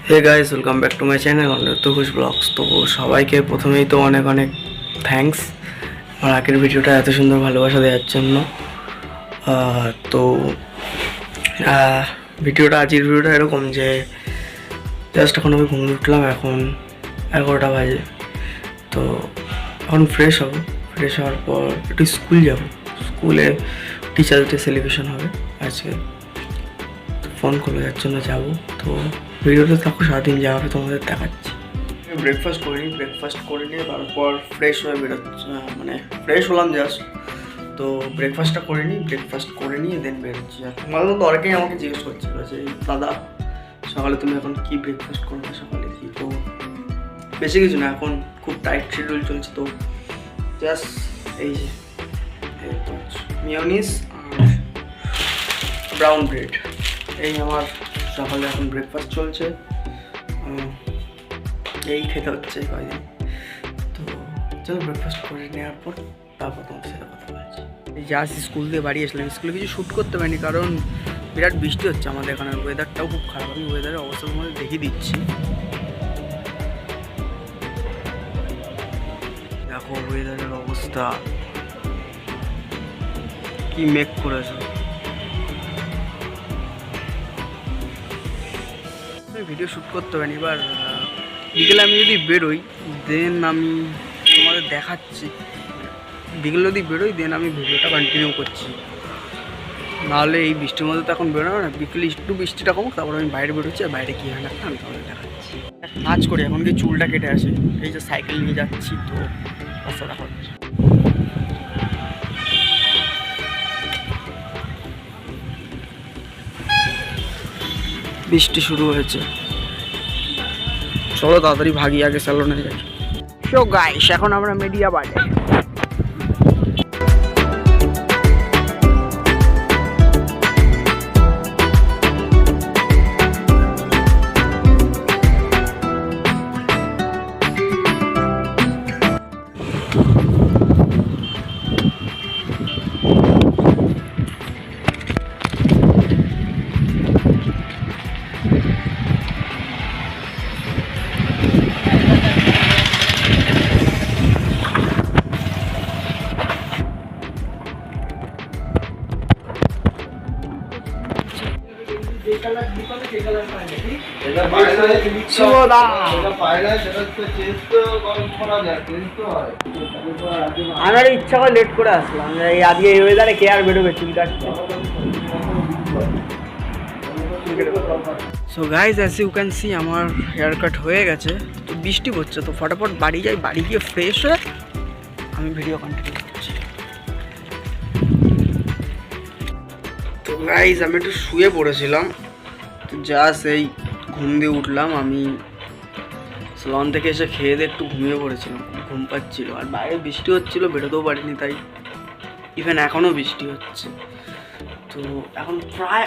Hey guys, welcome back to my channel aniruddha ghosh vlogs. তো সবাইকে প্রথমেই তো অনেক অনেক থ্যাঙ্কস আমার আগের ভিডিওটা এত সুন্দর ভালোবাসা দেওয়ার জন্য। তো আজকের ভিডিওটা এরকম যে জাস্ট এখন আমি ঘুমিয়ে উঠলাম, এখন 11টা বাজে। তো এখন ফ্রেশ হব, ফ্রেশ হওয়ার পর একটু স্কুল যাব। স্কুলে টিচার্স ডে সেলিব্রেশন হবে আজকে, ফোন করে যার জন্য যাবো। তো ভিডিওটা থাকো, সারাদিন যা হবে তোমাদের দেখাচ্ছি। ব্রেকফাস্ট করে নিয়ে তারপর ফ্রেশ হয়ে বেরোচ্ছি, মানে ফ্রেশ হলাম জাস্ট। তো ব্রেকফাস্ট করে নিয়ে দেন বেরোচ্ছি। আর তোমাদের তো অনেকেই আমাকে জিজ্ঞেস করছিল যে দাদা সকালে তুমি এখন কি ব্রেকফাস্ট করবে, সকালে কি? তো বেশি কিছু না, এখন খুব টাইট শিডিউল চলছে। তো জাস্ট এই যে মিয়োনিস আর ব্রাউন ব্রেড, এই আমার সকালে এখন ব্রেকফাস্ট চলছে। এই খেতে হচ্ছে কয়দিন। তো চলো ব্রেকফাস্ট করে নেওয়ার পর তারপর তোমার সাথে কথা বলছি। এই যে আসি স্কুল দিয়ে বাড়ি আসলাম, স্কুলে কিছু শ্যুট করতে পারিনি কারণ বিরাট বৃষ্টি হচ্ছে আমাদের এখানে, ওয়েদারটাও খুব খারাপ। আমি ওয়েদারের অবস্থা তোমাদের দেখিয়ে দিচ্ছি। দেখো ওয়েদারের অবস্থা কি মেঘ করেছে। ভিডিও শ্যুট করতে পারিনি। এবার বিকেলে আমি যদি বেরোই দেন আমি তোমাদের দেখাচ্ছি। বিকেলে যদি বেরোই দেন আমি ভিডিওটা কন্টিনিউ করছি, নাহলে এই বৃষ্টির মধ্যে তো এখন বেরোনো না। বিকেলে একটু বৃষ্টিটা কমুক তারপর আমি বাইরে বেরোচ্ছি, আর বাইরে কী হয় না আমি তোমাদের দেখাচ্ছি। কাজ করি এখন, কি চুলটা কেটে আসে, এই যে সাইকেল নিয়ে যাচ্ছি। তো রাস্তা দেখা হচ্ছে, বৃষ্টি শুরু হয়েছে। চলো তাড়াতাড়ি ভাগি, আগে স্যালনে যাই। সো গাইস, এখন আমরা মিডিয়া বাজে। আমার ইচ্ছা করে লেট করে আসলাম, আজকে এই ওয়েদারে কে আর বেরোবে চুল কাটতে। So guys, as you can see আমার হেয়ার কাট হয়ে গেছে। তো বৃষ্টি পড়ছে, তো ফটাফট বাড়ি যাই, বাড়ি গিয়ে ফ্রেশ হয়ে আমি ভিডিও কন্টিনিউ করছি। তো গাইজ আমি একটু শুয়ে পড়েছিলাম, তো জাস্ট এই ঘুম দিয়ে উঠলাম। আমি স্লন থেকে এসে খেয়ে দিয়ে একটু ঘুমিয়ে পড়েছিলাম, ঘুম পাচ্ছিল। আর বাইরে বৃষ্টি হচ্ছিলো, বেরোতেও পারিনি, তাই ইভেন এখনও বৃষ্টি হচ্ছে। তো এখন প্রায়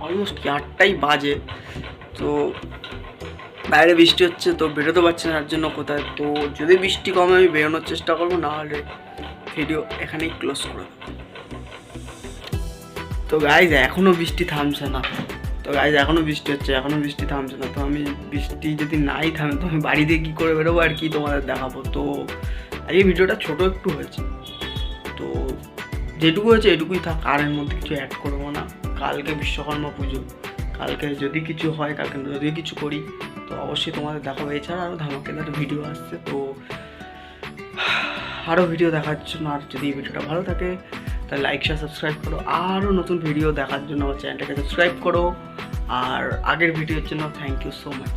অলমোস্ট 8টাই বাজে। তো বাইরে বৃষ্টি হচ্ছে, তো বেরোতে পারছি না, তার জন্য কোথায়। তো যদি বৃষ্টি কমে আমি বেরোনোর চেষ্টা করবো, নাহলে ভিডিও এখানেই ক্লোজ করে দেবো। তো গাইজ এখনও বৃষ্টি থামছে না, এখনও বৃষ্টি হচ্ছে, এখনও বৃষ্টি থামছে না। তো আমি বৃষ্টি যদি নাই থামে তো আমি বাড়ি দিয়ে কী করে বেরোবো আর কি তোমাদের দেখাবো। তো আজকে ভিডিওটা ছোটো একটু হয়েছে, তো যেটুকু হয়েছে এটুকুই থাক, আর এর মধ্যে কিছু অ্যাড করবো না। কালকে বিশ্বকর্মা পুজো, কালকে যদি কিছু হয়, কালকে যদি কিছু করি তো অবশ্যই তোমাদের দেখাবো। এছাড়া আরও ধামাকেদার ভিডিও আসছে, তো আরও ভিডিও দেখার জন্য, আর যদি এই ভিডিওটা ভালো থাকে তাহলে লাইক শেয়ার সাবস্ক্রাইব করো। আরও নতুন ভিডিও দেখার জন্য আমার চ্যানেলটাকে সাবস্ক্রাইব করো। আর আগের ভিডিওর জন্য থ্যাংক ইউ সো মাচ।